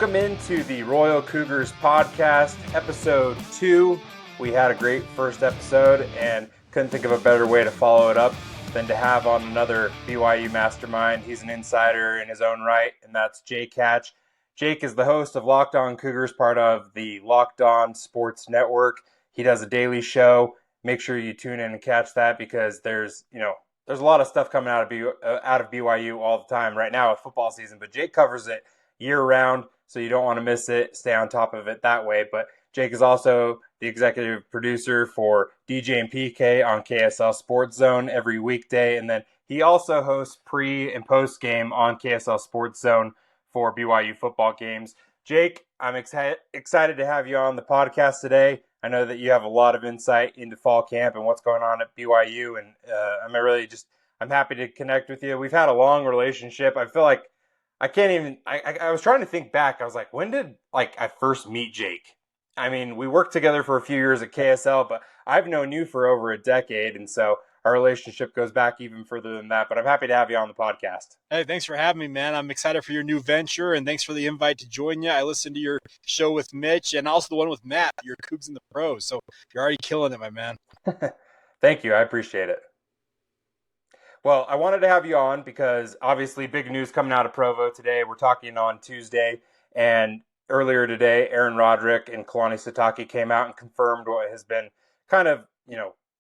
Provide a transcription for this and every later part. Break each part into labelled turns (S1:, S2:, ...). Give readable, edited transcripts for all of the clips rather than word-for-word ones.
S1: Welcome into the Royal Cougars podcast, episode 2. We had a great first episode and couldn't think of a better way to follow it up than to have on another BYU mastermind. He's an insider in his own right, and that's Jake Hatch. Jake is the host of Locked On Cougars, part of the Locked On Sports Network. He does a daily show. Make sure you tune in and catch that because there's a lot of stuff coming out of BYU all the time right now with football season, but Jake covers it year-round, so you don't want to miss it. Stay on top of it that way. But Jake is also the executive producer for DJ and PK on KSL Sports Zone every weekday, and then he also hosts pre- and post-game on KSL Sports Zone for BYU football games. Jake, I'm excited to have you on the podcast today. I know that you have a lot of insight into fall camp and what's going on at BYU, and I'm happy to connect with you. We've had a long relationship. I feel like I was trying to think back. I was like, when did I first meet Jake? I mean, we worked together for a few years at KSL, but I've known you for over a decade, and so our relationship goes back even further than that. But I'm happy to have you on the podcast.
S2: Hey, thanks for having me, man. I'm excited for your new venture, and thanks for the invite to join you. I listened to your show with Mitch and also the one with Matt, your Cougs in the Pros, so you're already killing it, my man.
S1: Thank you. I appreciate it. Well, I wanted to have you on because obviously big news coming out of Provo today. We're talking on Tuesday, and earlier today, Aaron Roderick and Kalani Sitake came out and confirmed what has been kind of,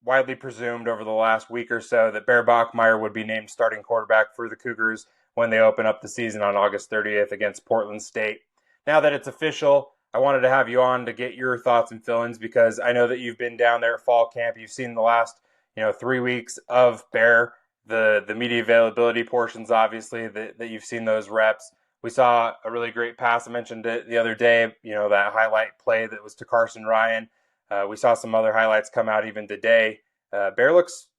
S1: widely presumed over the last week or so that Bear Bachmeier would be named starting quarterback for the Cougars when they open up the season on August 30th against Portland State. Now that it's official, I wanted to have you on to get your thoughts and fill-ins because I know that you've been down there at fall camp. You've seen the last, 3 weeks of Bear. The media availability portions, obviously, that you've seen those reps. We saw a really great pass. I mentioned it the other day, that highlight play that was to Carson Ryan. We saw some other highlights come out even today. Bear looks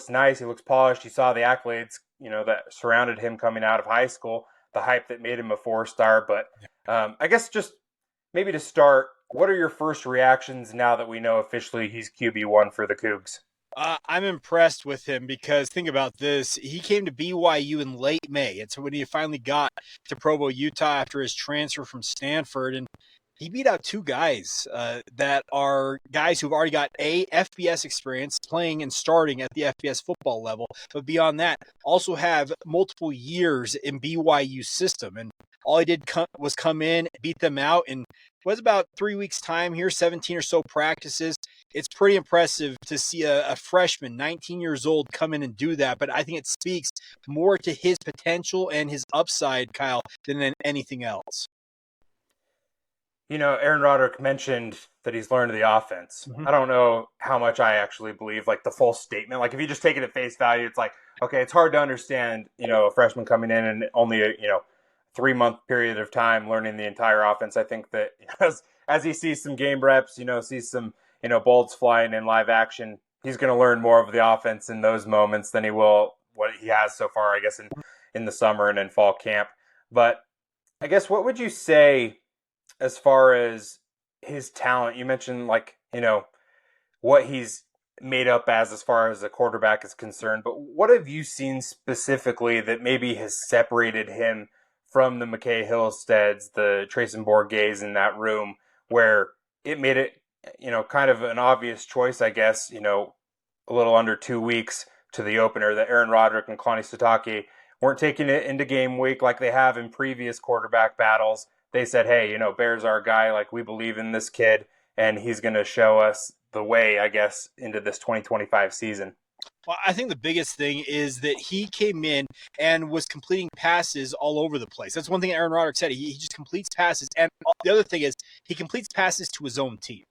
S1: nice. He looks polished. You saw the accolades, that surrounded him coming out of high school, the hype that made him a 4-star. But I guess just maybe to start, what are your first reactions now that we know officially he's QB1 for the Cougs?
S2: I'm impressed with him because think about this. He came to BYU in late May. It's when he finally got to Provo, Utah after his transfer from Stanford. And he beat out 2 guys that are guys who've already got FBS experience playing and starting at the FBS football level. But beyond that, also have multiple years in BYU system. And all he did was come in, beat them out, and it was about 3 weeks' time here, 17 or so practices. It's pretty impressive to see a freshman, 19 years old, come in and do that. But I think it speaks more to his potential and his upside, Kyle, than anything else.
S1: Aaron Roderick mentioned that he's learned the offense. Mm-hmm. I don't know how much I actually believe, the full statement. If you just take it at face value, it's okay, it's hard to understand, a freshman coming in and only a, 3-month period of time learning the entire offense. I think that as he sees some game reps, sees some, bolts flying in live action, he's going to learn more of the offense in those moments than he will what he has so far, I guess, in the summer and in fall camp. But I guess what would you say as far as his talent? You mentioned what he's made up as far as a quarterback is concerned, but what have you seen specifically that maybe has separated him from the McKay Hillsteads, the Trayson Bourguets in that room, where it made it, kind of an obvious choice, I guess, a little under 2 weeks to the opener, that Aaron Roderick and Kalani Sitake weren't taking it into game week like they have in previous quarterback battles. They said, hey, Bear's our guy. We believe in this kid, and he's going to show us the way, I guess, into this 2025 season.
S2: Well, I think the biggest thing is that he came in and was completing passes all over the place. That's one thing Aaron Roderick said. He just completes passes. And the other thing is he completes passes to his own team.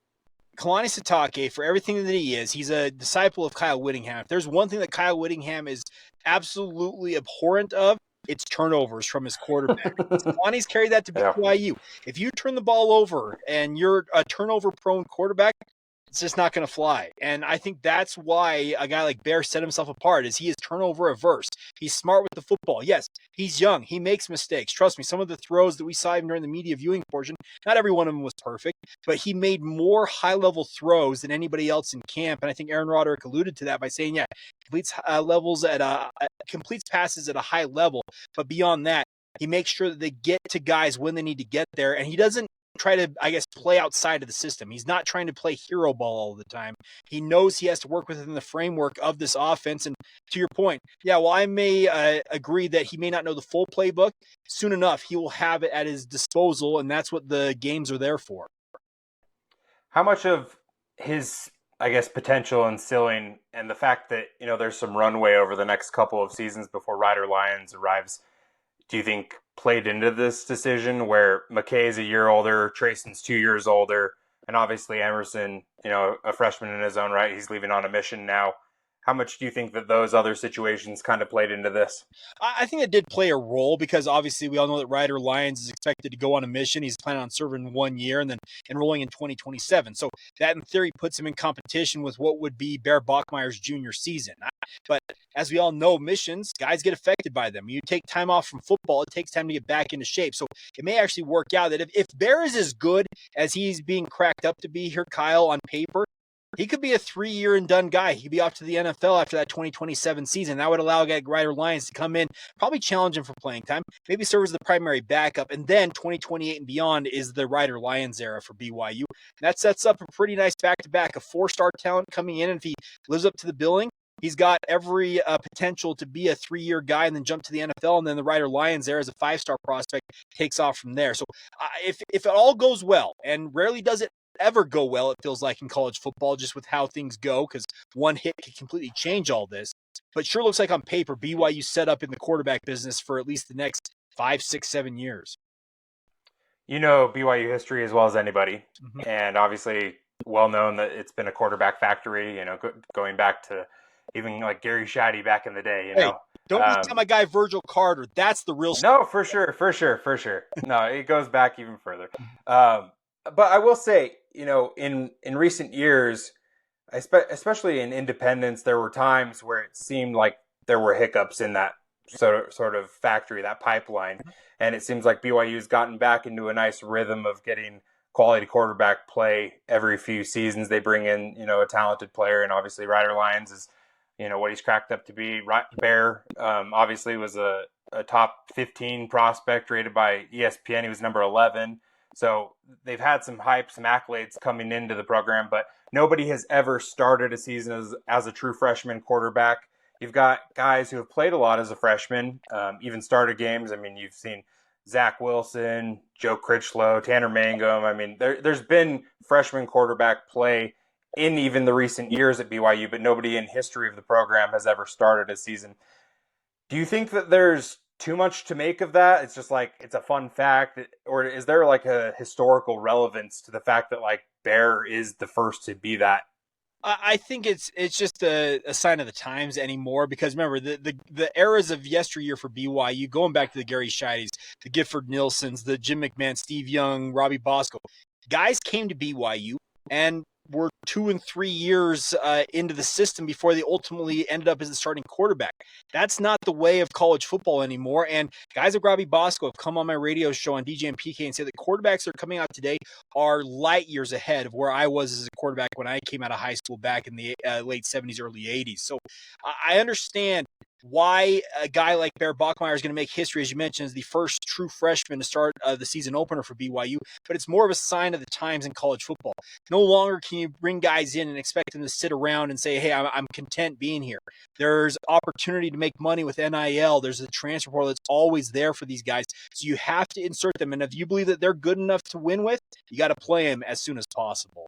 S2: Kalani Sitake, for everything that he is, he's a disciple of Kyle Whittingham. If there's one thing that Kyle Whittingham is absolutely abhorrent of, it's turnovers from his quarterback. Kalani's carried that to BYU. If you turn the ball over and you're a turnover-prone quarterback, it's just not going to fly. And I think that's why a guy like Bear set himself apart, is he is turnover averse. He's smart with the football. Yes, he's young. He makes mistakes. Trust me, some of the throws that we saw even during the media viewing portion, not every one of them was perfect, but he made more high-level throws than anybody else in camp. And I think Aaron Roderick alluded to that by saying, completes passes at a high level. But beyond that, He makes sure that they get to guys when they need to get there, and he doesn't try to, I guess, play outside of the system. He's not trying to play hero ball all the time. He knows he has to work within the framework of this offense. And to your point, yeah, well, I may agree that he may not know the full playbook. Soon enough, he will have it at his disposal, and that's what the games are there for.
S1: How much of his, I guess, potential and ceiling and the fact that, there's some runway over the next couple of seasons before Ryder Lyons arrives, do you think played into this decision where McKay is a year older, Trayson's 2 years older, and obviously Emerson, a freshman in his own right, he's leaving on a mission now. How much do you think that those other situations kind of played into this?
S2: I think it did play a role because obviously we all know that Ryder Lyons is expected to go on a mission. He's planning on serving 1 year and then enrolling in 2027. So that in theory puts him in competition with what would be Bear Bachmeier's junior season. But as we all know, missions, guys get affected by them. You take time off from football, it takes time to get back into shape. So it may actually work out that if Bear is as good as he's being cracked up to be here, Kyle, on paper, he could be a 3-year and done guy. He could be off to the NFL after that 2027 season. That would allow a guy like Ryder Lyons to come in, probably challenge him for playing time, maybe serve as the primary backup. And then 2028 and beyond is the Ryder Lyons era for BYU. That sets up a pretty nice back-to-back, a 4-star talent coming in. And if he lives up to the billing, he's got every potential to be a 3-year guy and then jump to the NFL. And then the Ryder Lyons era as a 5-star prospect takes off from there. So if it all goes well, and rarely does it ever go well, it feels like, in college football, just with how things go, because one hit can completely change all this. But sure looks like on paper, BYU set up in the quarterback business for at least the next 5, 6, 7 years.
S1: You know BYU history as well as anybody, and obviously well known that it's been a quarterback factory, going back to even like Gary Shaddy back in the day,
S2: Don't tell my guy Virgil Carter. That's the real
S1: story. No, for sure. No, it goes back even further. But I will say, in recent years, especially in independence, there were times where it seemed like there were hiccups in that sort of factory, that pipeline. And it seems like BYU's gotten back into a nice rhythm of getting quality quarterback play every few seasons. They bring in, a talented player, and obviously Ryder Lyons is, what he's cracked up to be. Bear, obviously was a top 15 prospect rated by ESPN. He was number 11. So they've had some hype, some accolades coming into the program, but nobody has ever started a season as a true freshman quarterback. You've got guys who have played a lot as a freshman, even started games. I mean, you've seen Zach Wilson, Joe Critchlow, Tanner Mangum. I mean, there's been freshman quarterback play in even the recent years at BYU, but nobody in history of the program has ever started a season. Do you think that there's too much to make of that? It's just like, it's a fun fact, or is there like a historical relevance to the fact that like Bear is the first to be that?
S2: I think it's just a sign of the times anymore, because remember the eras of yesteryear for BYU, going back to the Gary Shadys, the Gifford Nilssons, the Jim McMahon, Steve Young, Robbie Bosco, guys came to BYU and were 2 and 3 years into the system before they ultimately ended up as the starting quarterback. That's not the way of college football anymore. And guys like Robbie Bosco have come on my radio show on DJ and PK and say the quarterbacks that are coming out today are light years ahead of where I was as a quarterback when I came out of high school back in the late 70s, early 80s. So I understand why a guy like Bear Bachmeier is going to make history, as you mentioned, as the first true freshman to start the season opener for BYU, but it's more of a sign of the times in college football. No longer can you bring guys in and expect them to sit around and say, hey, I'm content being here. There's opportunity to make money with NIL. There's a transfer portal that's always there for these guys, so you have to insert them, and if you believe that they're good enough to win with, you got to play them as soon as possible.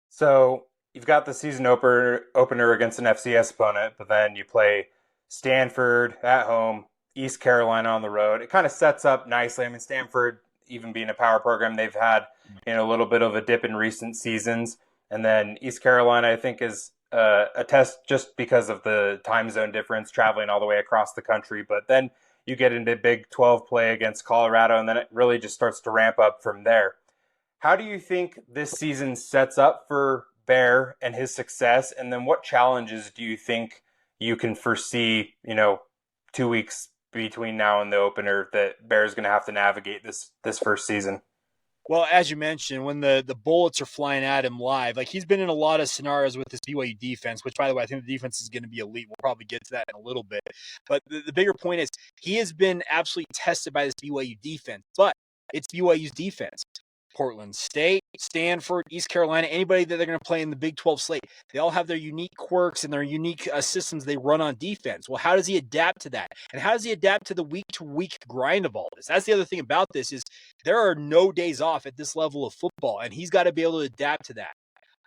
S1: So you've got the season opener against an FCS opponent, but then you play Stanford at home, East Carolina on the road. It kind of sets up nicely. I mean, Stanford, even being a power program, they've had a little bit of a dip in recent seasons. And then East Carolina, I think, is a test just because of the time zone difference, traveling all the way across the country. But then you get into Big 12 play against Colorado, and then it really just starts to ramp up from there. How do you think this season sets up for Bear and his success, and then what challenges do you think you can foresee 2 weeks between now and the opener that Bear's going to have to navigate this first season?
S2: Well, as you mentioned, when the bullets are flying at him live, like he's been in a lot of scenarios with this BYU defense, which, by the way, I think the defense is going to be elite. We'll probably get to that in a little bit. But the bigger point is he has been absolutely tested by this BYU defense, but it's BYU's defense. Portland State, Stanford, East Carolina, anybody that they're going to play in the Big 12 slate, they all have their unique quirks and their unique systems they run on defense. Well, how does he adapt to that? And how does he adapt to the week-to-week grind of all this? That's the other thing about this is there are no days off at this level of football, and he's got to be able to adapt to that.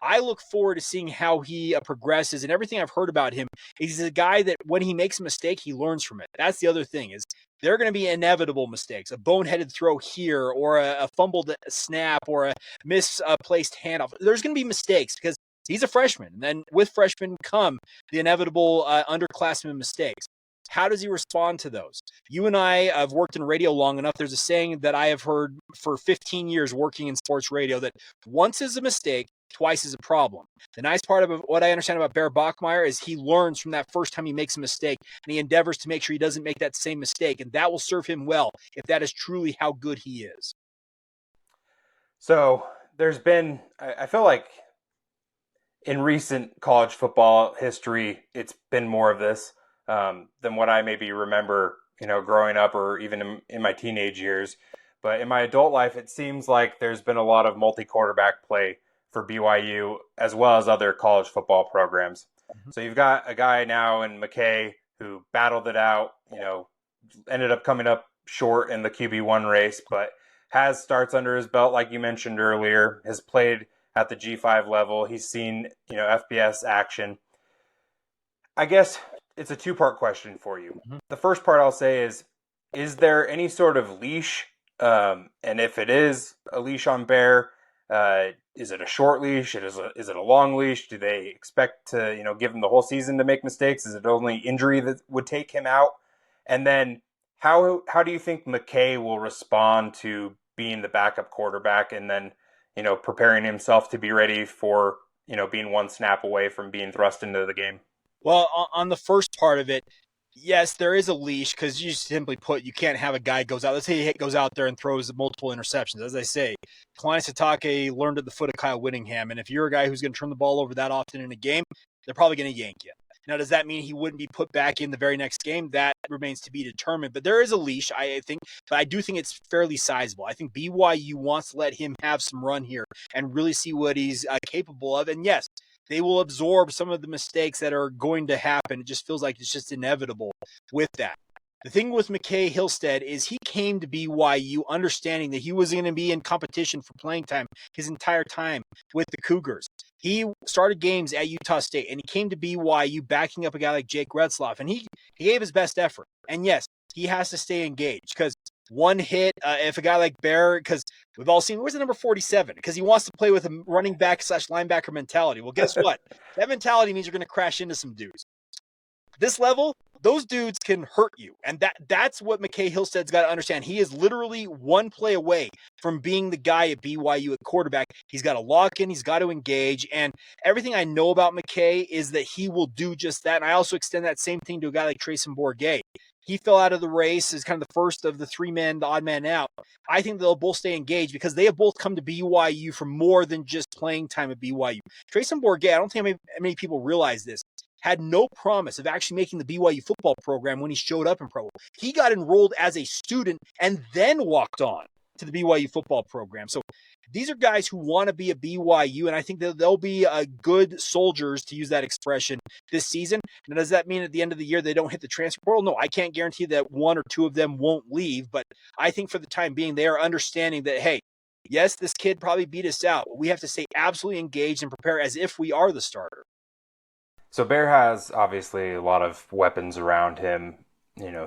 S2: I look forward to seeing how he progresses, and everything I've heard about him is he's a guy that when he makes a mistake, he learns from it. That's the other thing is there are going to be inevitable mistakes, a boneheaded throw here or a fumbled snap or a misplaced handoff. There's going to be mistakes because he's a freshman, and then with freshmen come the inevitable underclassmen mistakes. How does he respond to those? You and I have worked in radio long enough. There's a saying that I have heard for 15 years working in sports radio that once is a mistake, twice is a problem. The nice part of what I understand about Bear Bachmeier is he learns from that first time he makes a mistake, and he endeavors to make sure he doesn't make that same mistake, and that will serve him well if that is truly how good he is.
S1: So there's been, I feel like in recent college football history, it's been more of this than what I maybe remember, growing up or even in my teenage years. But in my adult life, it seems like there's been a lot of multi-quarterback play for BYU as well as other college football programs. Mm-hmm. So you've got a guy now in McKay who battled it out, ended up coming up short in the QB1 race, but has starts under his belt, like you mentioned earlier, has played at the G5 level. He's seen, FBS action. I guess it's a two-part question for you. Mm-hmm. The first part I'll say is there any sort of leash? And if it is a leash on Bear, is it a short leash? Is it a long leash? Do they expect to, give him the whole season to make mistakes? Is it only injury that would take him out? And then how do you think McKay will respond to being the backup quarterback and then, preparing himself to be ready for, being one snap away from being thrust into the game?
S2: Well, on the first part of it, yes, there is a leash because you simply put, you can't have a guy goes out. Let's say he goes out there and throws multiple interceptions. As I say, Kalani Sitake learned at the foot of Kyle Whittingham. And if you're a guy who's going to turn the ball over that often in a game, they're probably going to yank you. Now, does that mean he wouldn't be put back in the very next game? That remains to be determined. But there is a leash, I think. But I do think it's fairly sizable. I think BYU wants to let him have some run here and really see what he's capable of. And yes, they will absorb some of the mistakes that are going to happen. It just feels like it's just inevitable with that. The thing with McKay Hillstead is he came to BYU understanding that he was going to be in competition for playing time his entire time with the Cougars. He started games at Utah State, and he came to BYU backing up a guy like Jake Retzloff, and he gave his best effort. And yes, he has to stay engaged because one hit, if a guy like Bear, because we've all seen, where's the number 47? Because he wants to play with a running back / linebacker mentality. Well, guess what? That mentality means you're going to crash into some dudes. This level, those dudes can hurt you. And that's what McKay Hillstead's got to understand. He is literally one play away from being the guy at BYU at quarterback. He's got to lock in. He's got to engage. And everything I know about McKay is that he will do just that. And I also extend that same thing to a guy like Trayson Bourget. He fell out of the race as kind of the first of the three men, the odd man out. I think they'll both stay engaged because they have both come to BYU for more than just playing time at BYU. Trayson Bourget, I don't think many people realize this, had no promise of actually making the BYU football program when he showed up in Provo. He got enrolled as a student and then walked on to the BYU football program. So these are guys who want to be a BYU, and I think that they'll be good soldiers, to use that expression, this season. Now, does that mean at the end of the year they don't hit the transfer portal? No, I can't guarantee that one or two of them won't leave, but I think for the time being they are understanding that, hey, yes, this kid probably beat us out, but we have to stay absolutely engaged and prepare as if we are the starter.
S1: So Bear has obviously a lot of weapons around him,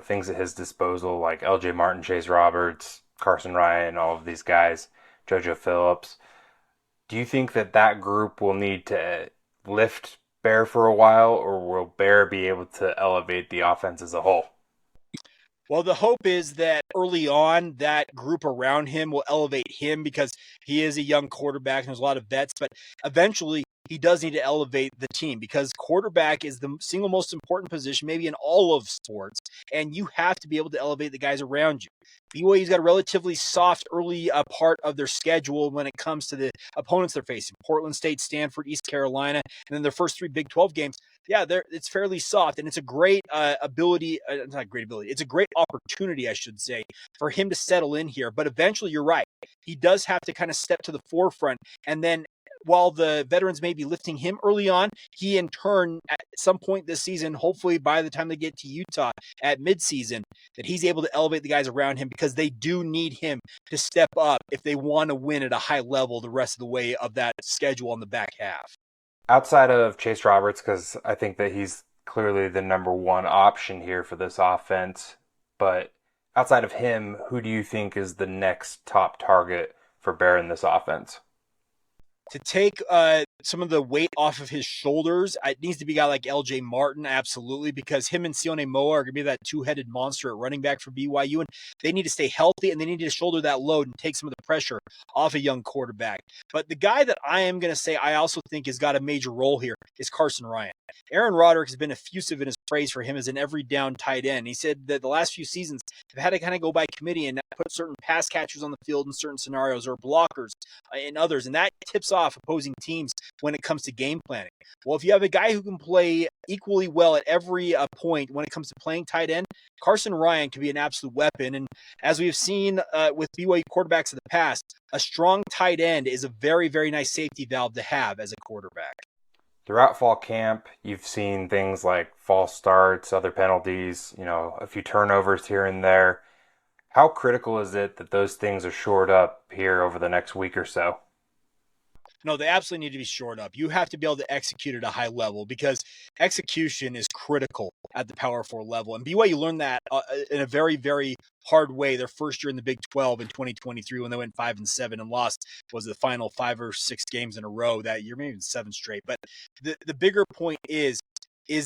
S1: things at his disposal like LJ Martin, Chase Roberts, Carson Ryan, all of these guys, JoJo Phillips. Do you think that group will need to lift Bear for a while, or will Bear be able to elevate the offense as a whole?
S2: Well, the hope is that early on, that group around him will elevate him because he is a young quarterback and there's a lot of vets, but eventually he does need to elevate the team because quarterback is the single most important position, maybe in all of sports, and you have to be able to elevate the guys around you. BYU's got a relatively soft early part of their schedule when it comes to the opponents they're facing. Portland State, Stanford, East Carolina, and then their first 3 Big 12 games. Yeah, it's fairly soft, and it's a great ability. Not great ability. It's a great opportunity, I should say, for him to settle in here. But eventually, you're right. He does have to kind of step to the forefront, and then while the veterans may be lifting him early on, he in turn, at some point this season, hopefully by the time they get to Utah at midseason, that he's able to elevate the guys around him because they do need him to step up if they want to win at a high level the rest of the way of that schedule on the back half.
S1: Outside of Chase Roberts, because I think that he's clearly the number one option here for this offense, but outside of him, who do you think is the next top target for Bear in this offense?
S2: To take some of the weight off of his shoulders, it needs to be a guy like LJ Martin, absolutely, because him and Sione Moa are going to be that two-headed monster at running back for BYU, and they need to stay healthy, and they need to shoulder that load and take some of the pressure off a young quarterback. But the guy that I am going to say I also think has got a major role here is Carson Ryan. Aaron Roderick has been effusive in his praise for him as an every down tight end. He said that the last few seasons have had to kind of go by committee and put certain pass catchers on the field in certain scenarios or blockers in others, and that tips off opposing teams when it comes to game planning. Well, if you have a guy who can play equally well at every point when it comes to playing tight end, Carson Ryan can be an absolute weapon. And as we've seen with BYU quarterbacks in the past, a strong tight end is a very, very nice safety valve to have as a quarterback.
S1: Throughout fall camp, you've seen things like false starts, other penalties, a few turnovers here and there. How critical is it that those things are shored up here over the next week or so?
S2: No, they absolutely need to be shored up. You have to be able to execute at a high level because execution is critical at the Power 4 level. And BYU learned that in a very, very hard way their first year in the Big 12 in 2023 when they went 5-7 and lost was the final 5 or 6 games in a row that year, maybe even 7 straight. But the bigger point is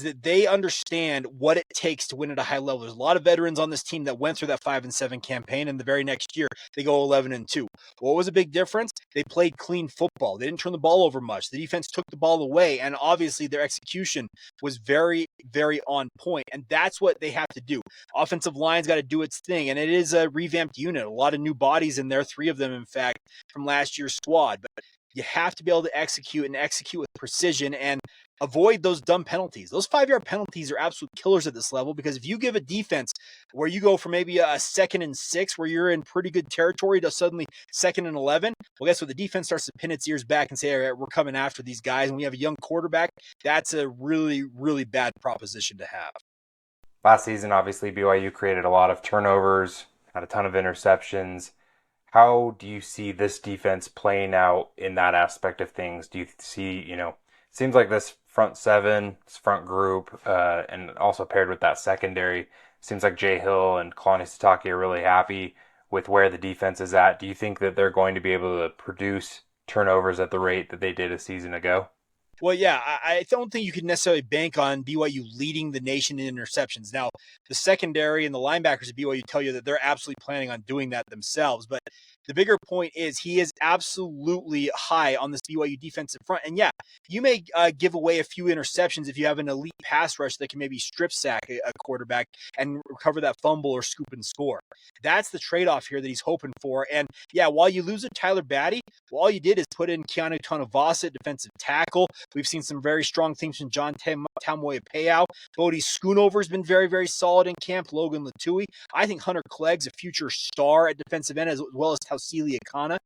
S2: that they understand what it takes to win at a high level. There's a lot of veterans on this team that went through that 5-7 campaign, and the very next year they go 11-2. What was a big difference? They played clean football. They didn't turn the ball over much. The defense took the ball away, and obviously their execution was very, very on point, and that's what they have to do. Offensive line's got to do its thing, and it is a revamped unit. A lot of new bodies in there, 3 of them, in fact, from last year's squad. But you have to be able to execute with precision and avoid those dumb penalties. Those 5-yard penalties are absolute killers at this level because if you give a defense where you go from maybe a 2nd and 6 where you're in pretty good territory to suddenly 2nd and 11, well, guess what? The defense starts to pin its ears back and say, all right, we're coming after these guys. And we have a young quarterback. That's a really, really bad proposition to have.
S1: Last season, obviously, BYU created a lot of turnovers, had a ton of interceptions. How do you see this defense playing out in that aspect of things? Do you see, it seems like this front 7, this front group, and also paired with that secondary, seems like Jay Hill and Kalani Sitake are really happy with where the defense is at. Do you think that they're going to be able to produce turnovers at the rate that they did a season ago?
S2: Well, yeah, I don't think you could necessarily bank on BYU leading the nation in interceptions. Now, the secondary and the linebackers at BYU tell you that they're absolutely planning on doing that themselves. But the bigger point is he is absolutely high on this BYU defensive front. And yeah, you may give away a few interceptions if you have an elite pass rush that can maybe strip sack a quarterback and recover that fumble or scoop and score. That's the trade-off here that he's hoping for. And yeah, while you lose a Tyler Batty, well, all you did is put in Keanu Tonavasa at defensive tackle. We've seen some very strong things from John Tamoya-Payau. Bodie Schoonover has been very, very solid in camp. Logan Latui. I think Hunter Clegg's a future star at defensive end as well as Tausili Akana.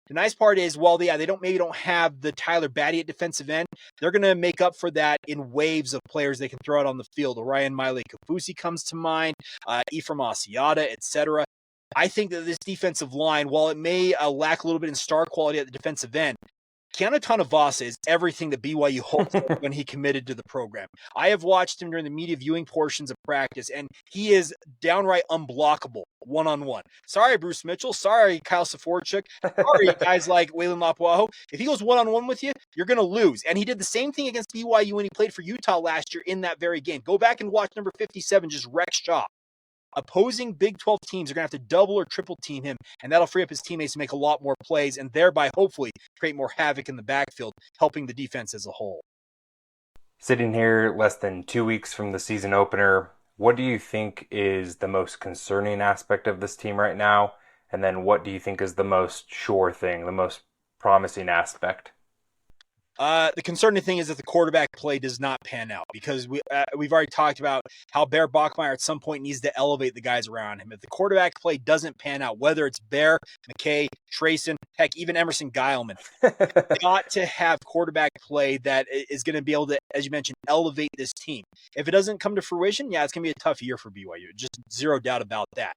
S2: The nice part is, while they don't have the Tyler Batty at defensive end, they're going to make up for that in waves of players they can throw out on the field. Orion Miley-Kafusi comes to mind, Ephraim Asiata, etc. I think that this defensive line, while it may lack a little bit in star quality at the defensive end, Keanu Tonavasa is everything that BYU hoped for when he committed to the program. I have watched him during the media viewing portions of practice, and he is downright unblockable one-on-one. Sorry, Bruce Mitchell. Sorry, Kyle Saforchuk. Sorry, guys like Waylon Lapuaho. If he goes one-on-one with you, you're going to lose. And he did the same thing against BYU when he played for Utah last year in that very game. Go back and watch number 57 just wreck shop. opposing Big 12 teams are going to have to double or triple team him, and that'll free up his teammates to make a lot more plays and thereby hopefully create more havoc in the backfield, helping the defense as a whole.
S1: Sitting here less than 2 weeks from the season opener, what do you think is the most concerning aspect of this team right now? And then what do you think is the most sure thing, the most promising aspect?
S2: The concerning thing is that the quarterback play does not pan out because we've already talked about how Bear Bachmeier at some point needs to elevate the guys around him. If the quarterback play doesn't pan out, whether it's Bear, McKay, Trayson, heck, even Emerson Geilman, got to have quarterback play that is going to be able to, as you mentioned, elevate this team. If it doesn't come to fruition, yeah, it's going to be a tough year for BYU. Just zero doubt about that.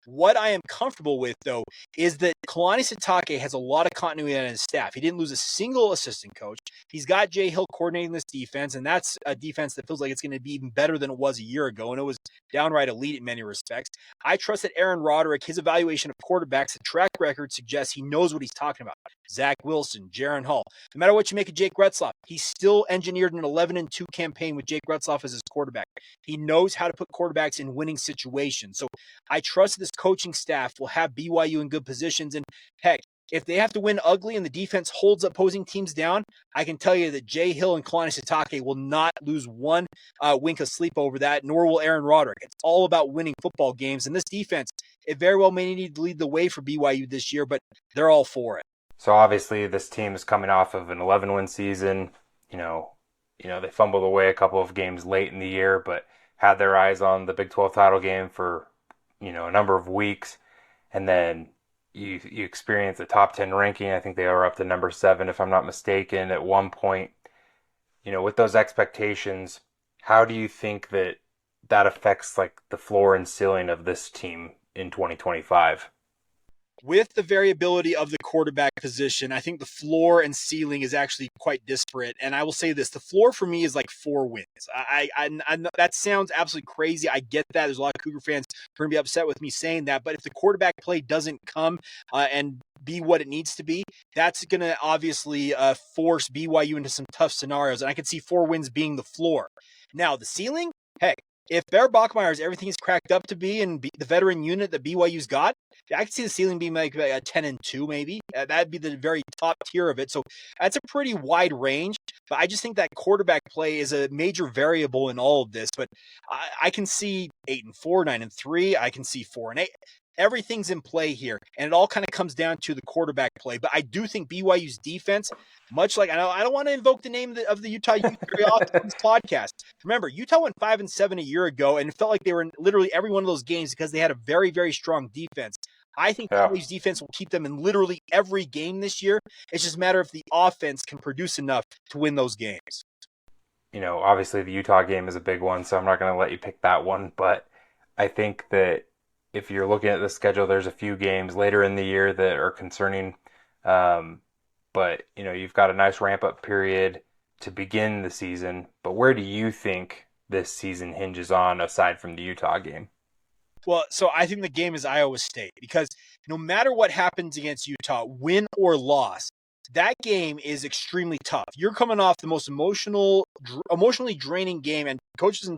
S2: What I am comfortable with, though, is that Kalani Sitake has a lot of continuity on his staff. He didn't lose a single assistant coach. He's got Jay Hill coordinating this defense, and that's a defense that feels like it's going to be even better than it was a year ago, and it was downright elite in many respects. I trust that Aaron Roderick, his evaluation of quarterbacks, the track record suggests he knows what he's talking about. Zach Wilson, Jaron Hall. No matter what you make of Jake Retzloff, he still engineered an 11-2 campaign with Jake Retzloff as his quarterback. He knows how to put quarterbacks in winning situations. So I trust this coaching staff will have BYU in good positions. And heck, if they have to win ugly and the defense holds opposing teams down, I can tell you that Jay Hill and Kalani Sitake will not lose one wink of sleep over that, nor will Aaron Roderick. It's all about winning football games. And this defense, it very well may need to lead the way for BYU this year, but they're all for it.
S1: So obviously this team is coming off of an 11-win season. You know, they fumbled away a couple of games late in the year, but had their eyes on the Big 12 title game for, a number of weeks. And then you experience a top 10 ranking. I think they were up to number 7, if I'm not mistaken, at one point. With those expectations, how do you think that affects like the floor and ceiling of this team in 2025?
S2: With the variability of the quarterback position, I think the floor and ceiling is actually quite disparate. And I will say this, the floor for me is like 4 wins. I that sounds absolutely crazy. I get that. There's a lot of Cougar fans who are going to be upset with me saying that. But if the quarterback play doesn't come and be what it needs to be, that's going to obviously force BYU into some tough scenarios. And I can see 4 wins being the floor. Now, the ceiling, heck, if Bear Bachmeier is everything he's cracked up to be and the veteran unit that BYU's got, I can see the ceiling being like a 10-2 maybe. That'd be the very top tier of it. So that's a pretty wide range. But I just think that quarterback play is a major variable in all of this. But I can see 8-4, 9-3. I can see 4-8. Everything's in play here, and it all kind of comes down to the quarterback play. But I do think BYU's defense, much like I don't want to invoke the name of the Utah Ute very often on this podcast. Remember, Utah went 5-7 a year ago, and it felt like they were in literally every one of those games because they had a very, very strong defense. I think BYU's defense will keep them in literally every game this year. It's just a matter if the offense can produce enough to win those games.
S1: Obviously the Utah game is a big one, so I'm not going to let you pick that one. But I think that if you're looking at the schedule, there's a few games later in the year that are concerning. But, you've got a nice ramp-up period to begin the season. But where do you think this season hinges on aside from the Utah game?
S2: Well, so I think the game is Iowa State because no matter what happens against Utah, win or loss, that game is extremely tough. You're coming off the most emotionally draining game, and coaches and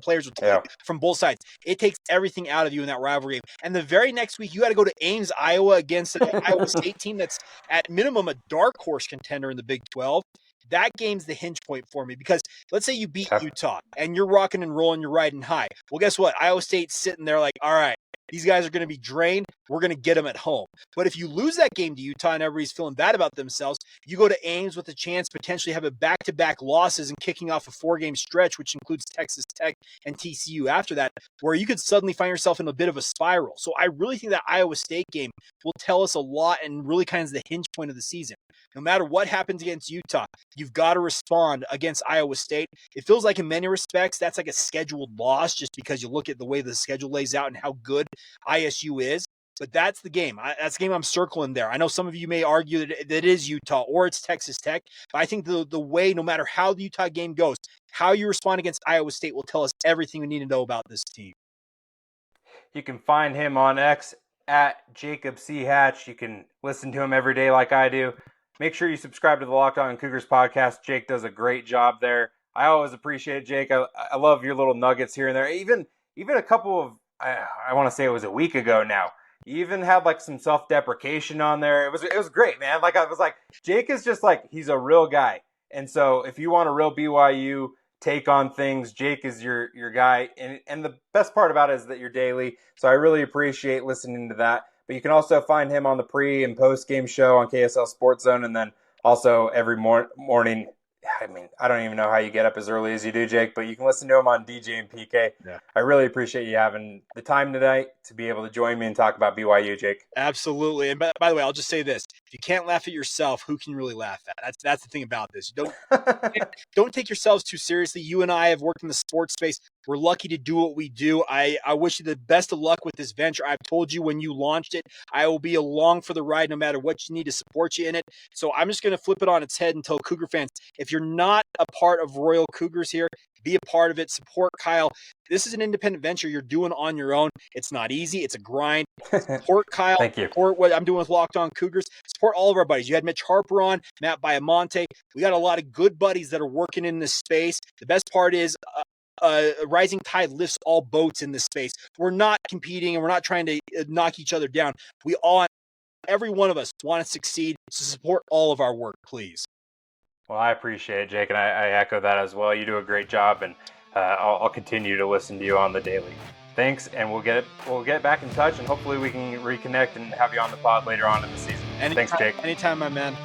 S2: players will tell you from both sides. It takes everything out of you in that rivalry game. And the very next week, you got to go to Ames, Iowa against an Iowa State team that's at minimum a dark horse contender in the Big 12. That game's the hinge point for me because let's say you beat Utah and you're rocking and rolling, you're riding high. Well, guess what? Iowa State's sitting there like, all right, these guys are going to be drained. We're going to get them at home. But if you lose that game to Utah and everybody's feeling bad about themselves, you go to Ames with a chance to potentially have a back-to-back losses and kicking off a 4-game stretch, which includes Texas Tech and TCU after that, where you could suddenly find yourself in a bit of a spiral. So I really think that Iowa State game will tell us a lot and really kind of the hinge point of the season. No matter what happens against Utah, you've got to respond against Iowa State. It feels like in many respects that's like a scheduled loss just because you look at the way the schedule lays out and how good ISU is. But that's the game. That's the game I'm circling there. I know some of you may argue that it is Utah or it's Texas Tech. But I think the way, no matter how the Utah game goes, how you respond against Iowa State will tell us everything we need to know about this team.
S1: You can find him on X at Jacob C. Hatch. You can listen to him every day like I do. Make sure you subscribe to the Locked On Cougars podcast. Jake does a great job there. I always appreciate it, Jake. I love your little nuggets here and there. Even a couple of I want to say it was a week ago now. You even had like some self-deprecation on there. It was great, man. Like I was like, Jake is just like, he's a real guy. And so if you want a real BYU take on things, Jake is your guy. And the best part about it is that you're daily. So I really appreciate listening to that. But you can also find him on the pre and post game show on KSL Sports Zone, and then also every morning. I mean, I don't even know how you get up as early as you do, Jake, but you can listen to him on DJ and PK.
S2: Yeah.
S1: I really appreciate you having the time tonight to be able to join me and talk about BYU, Jake.
S2: Absolutely. And by the way, I'll just say this. If you can't laugh at yourself, who can really laugh at? That's the thing about this. Don't take yourselves too seriously. You and I have worked in the sports space. We're lucky to do what we do. I wish you the best of luck with this venture. I've told you when you launched it, I will be along for the ride no matter what you need to support you in it. So I'm just going to flip it on its head and tell Cougar fans, if you're not a part of Royal Cougars here, be a part of it. Support Kyle. This is an independent venture you're doing on your own. It's not easy. It's a grind. Support Kyle.
S1: Thank you.
S2: Support what I'm doing with Locked On Cougars. Support all of our buddies. You had Mitch Harper on, Matt Biamonte. We got a lot of good buddies that are working in this space. The best part is a rising tide lifts all boats in this space. We're not competing and we're not trying to knock each other down. Every one of us want to succeed. So support all of our work, please.
S1: Well, I appreciate it, Jake, and I echo that as well. You do a great job, and I'll continue to listen to you on the daily. Thanks, and we'll get back in touch, and hopefully we can reconnect and have you on the pod later on in the season. Thanks, Jake.
S2: Anytime, my man.